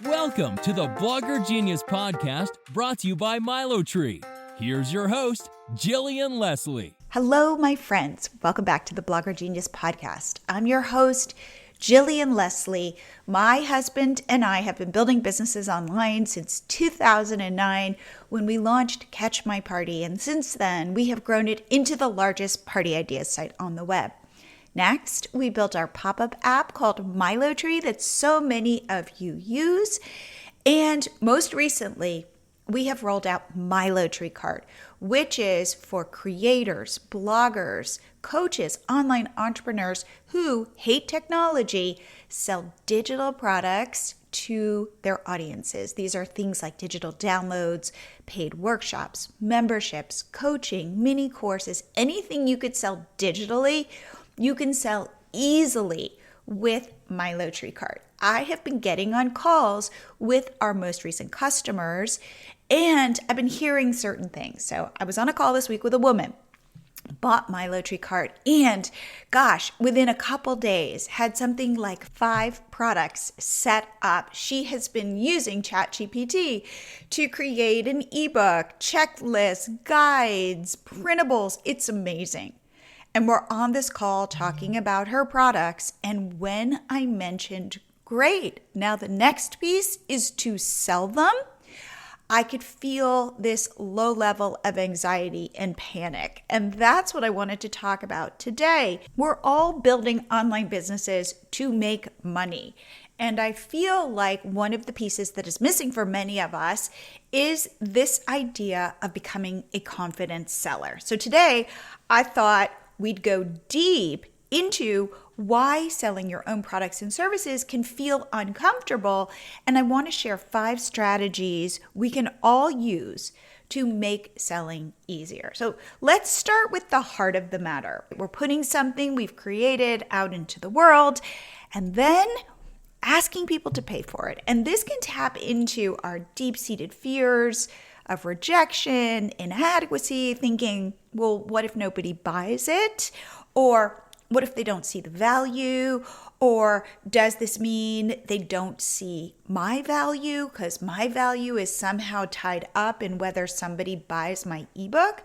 Welcome to the Blogger Genius Podcast, brought to you by Milo Tree. Here's your host, Jillian Leslie. Hello, my friends. Welcome back to the Blogger Genius Podcast. I'm your host, Jillian Leslie. My husband and I have been building businesses online since 2009 when we launched Catch My Party. And since then, we have grown it into the largest party ideas site on the web. Next, we built our pop-up app called Milo Tree that so many of you use. And most recently, we have rolled out Milo Tree Cart, which is for creators, bloggers, coaches, online entrepreneurs who hate technology, sell digital products to their audiences. These are things like digital downloads, paid workshops, memberships, coaching, mini courses, anything you could sell digitally, you can sell easily with Milo Tree Cart. I have been getting on calls with our most recent customers, and I've been hearing certain things. So I was on a call this week with a woman, bought Milo Tree Cart, and gosh, within a couple days had something like 5 products set up. She has been using ChatGPT to create an ebook, checklist, guides, printables. It's amazing. And we're on this call talking about her products. And when I mentioned, great, now the next piece is to sell them, I could feel this low level of anxiety and panic. And that's what I wanted to talk about today. We're all building online businesses to make money. And I feel like one of the pieces that is missing for many of us is this idea of becoming a confident seller. So today, I thought we'd go deep into why selling your own products and services can feel uncomfortable. And I want to share 5 strategies we can all use to make selling easier. So let's start with the heart of the matter. We're putting something we've created out into the world and then asking people to pay for it. And this can tap into our deep-seated fears of rejection, inadequacy, thinking, well, what if nobody buys it? Or what if they don't see the value? Or does this mean they don't see my value because my value is somehow tied up in whether somebody buys my ebook?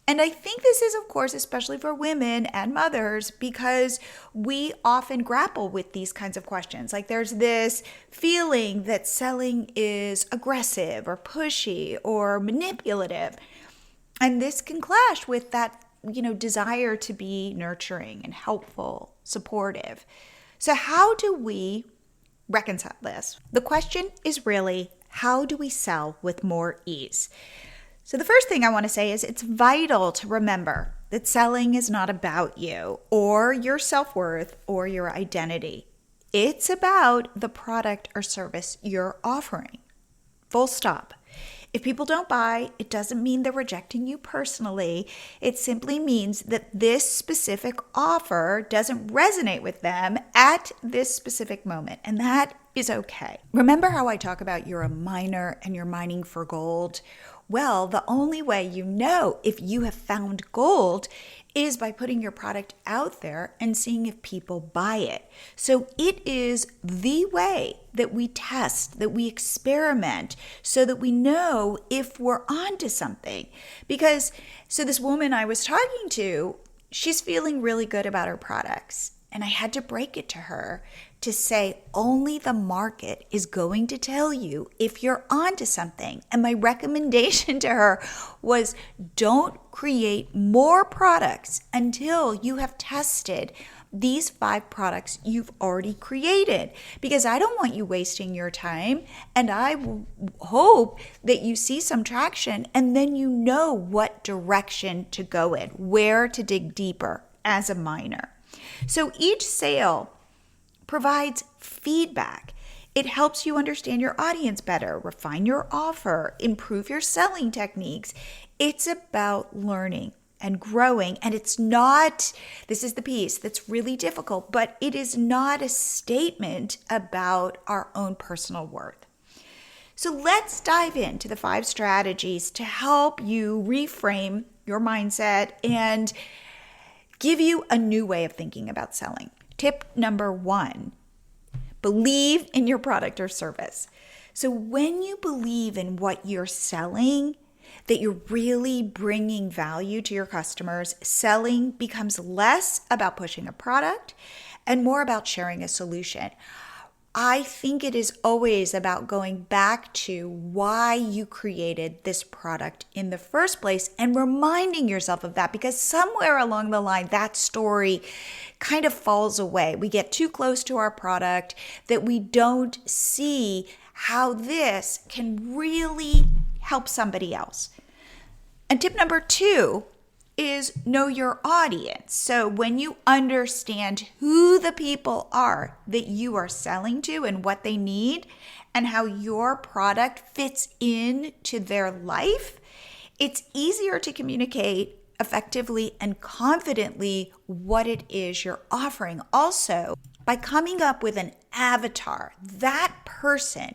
And I think this is, of course, especially for women and mothers, because we often grapple with these kinds of questions. Like there's this feeling that selling is aggressive or pushy or manipulative. And this can clash with that, desire to be nurturing and helpful, supportive. So how do we reconcile this? The question is really, how do we sell with more ease? So the first thing I want to say is it's vital to remember that selling is not about you or your self-worth or your identity. It's about the product or service you're offering. Full stop. If people don't buy, it doesn't mean they're rejecting you personally. It simply means that this specific offer doesn't resonate with them at this specific moment, and that is okay. Remember how I talk about you're a miner and you're mining for gold? Well, the only way you know if you have found gold is by putting your product out there and seeing if people buy it. So it is the way that we test, that we experiment, so that we know if we're onto something. So this woman I was talking to, she's feeling really good about her products. And I had to break it to her to say only the market is going to tell you if you're onto something. And my recommendation to her was don't create more products until you have tested these 5 products you've already created, because I don't want you wasting your time. And I hope that you see some traction and then you know what direction to go in, where to dig deeper as a miner. So each sale provides feedback. It helps you understand your audience better, refine your offer, improve your selling techniques. It's about learning and growing. And it's not, this is the piece that's really difficult, but it is not a statement about our own personal worth. So let's dive into the 5 strategies to help you reframe your mindset and give you a new way of thinking about selling. Tip number 1, Believe in your product or service. So when you believe in what you're selling, that you're really bringing value to your customers, selling becomes less about pushing a product and more about sharing a solution. I think it is always about going back to why you created this product in the first place and reminding yourself of that, because somewhere along the line, that story kind of falls away. We get too close to our product that we don't see how this can really help somebody else. And tip number 2 is know your audience. So when you understand who the people are that you are selling to and what they need and how your product fits into their life, it's easier to communicate effectively and confidently what it is you're offering. Also, by coming up with an avatar, that person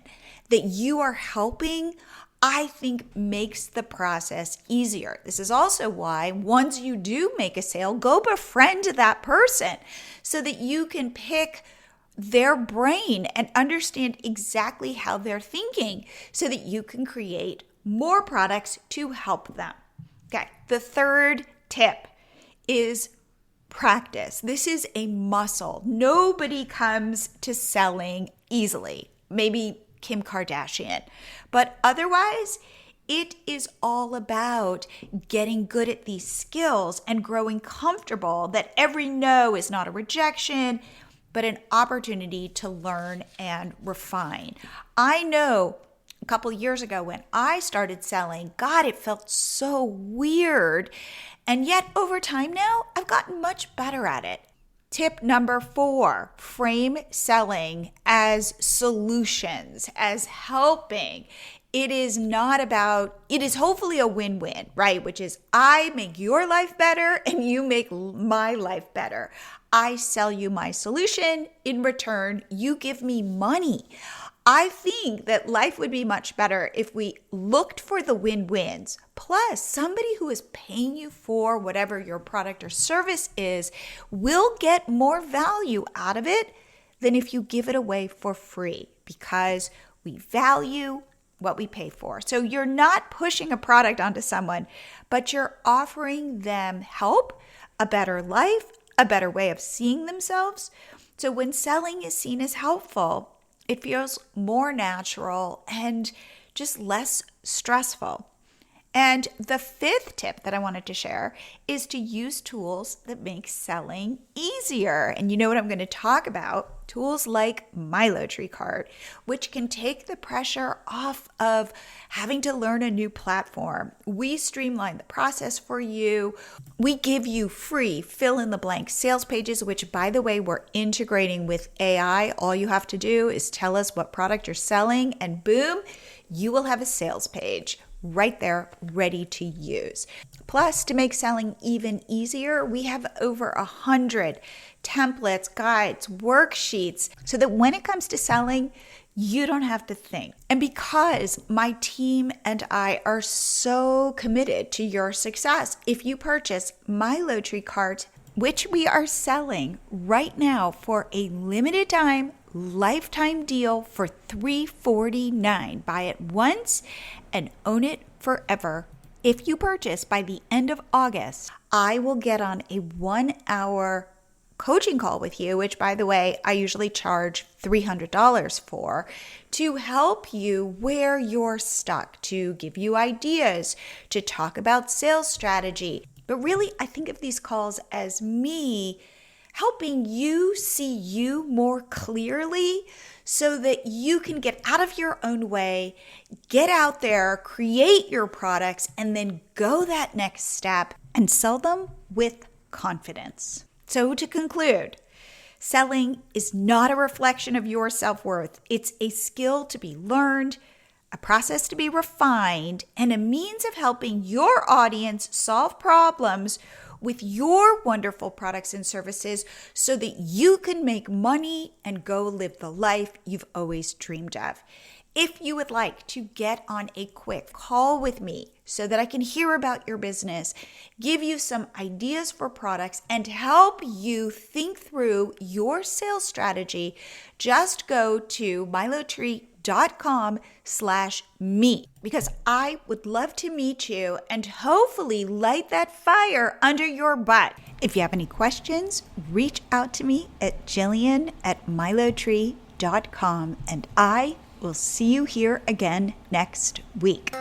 that you are helping, I think makes the process easier. This is also why once you do make a sale, go befriend that person so that you can pick their brain and understand exactly how they're thinking so that you can create more products to help them. Okay, the third tip is practice. This is a muscle. Nobody comes to selling easily. Maybe Kim Kardashian. But otherwise, it is all about getting good at these skills and growing comfortable that every no is not a rejection, but an opportunity to learn and refine. I know a couple of years ago when I started selling, God, it felt so weird. And yet over time now, I've gotten much better at it. Tip number 4, frame selling as solutions, as helping. It is hopefully a win-win, right? Which is I make your life better and you make my life better. I sell you my solution. In return, you give me money. I think that life would be much better if we looked for the win-wins. Plus, somebody who is paying you for whatever your product or service is will get more value out of it than if you give it away for free, because we value what we pay for. So you're not pushing a product onto someone, but you're offering them help, a better life, a better way of seeing themselves. So when selling is seen as helpful, it feels more natural and just less stressful. And the 5th tip that I wanted to share is to use tools that make selling easier. And you know what I'm going to talk about? Tools like MiloTree Card, which can take the pressure off of having to learn a new platform. We streamline the process for you. We give you free fill-in-the-blank sales pages, which, by the way, we're integrating with AI. All you have to do is tell us what product you're selling, and boom, you will have a sales page right there ready to use. Plus, to make selling even easier, we have over 100 templates, guides, worksheets, so that when it comes to selling, you don't have to think. And because my team and I are so committed to your success, if you purchase MiloTree cards, which we are selling right now for a limited time, lifetime deal for $349. Buy it once and own it forever. If you purchase by the end of August, I will get on a 1-hour coaching call with you, which, by the way, I usually charge $300 for, to help you where you're stuck, to give you ideas, to talk about sales strategy. But really, I think of these calls as me helping you see you more clearly so that you can get out of your own way, get out there, create your products, and then go that next step and sell them with confidence. So to conclude, selling is not a reflection of your self-worth. It's a skill to be learned, a process to be refined, and a means of helping your audience solve problems with your wonderful products and services so that you can make money and go live the life you've always dreamed of. If you would like to get on a quick call with me so that I can hear about your business, give you some ideas for products, and help you think through your sales strategy, just go to milotree.com/meet, because I would love to meet you and hopefully light that fire under your butt. If you have any questions, reach out to me at jillian@milotree.com, and I will see you here again next week.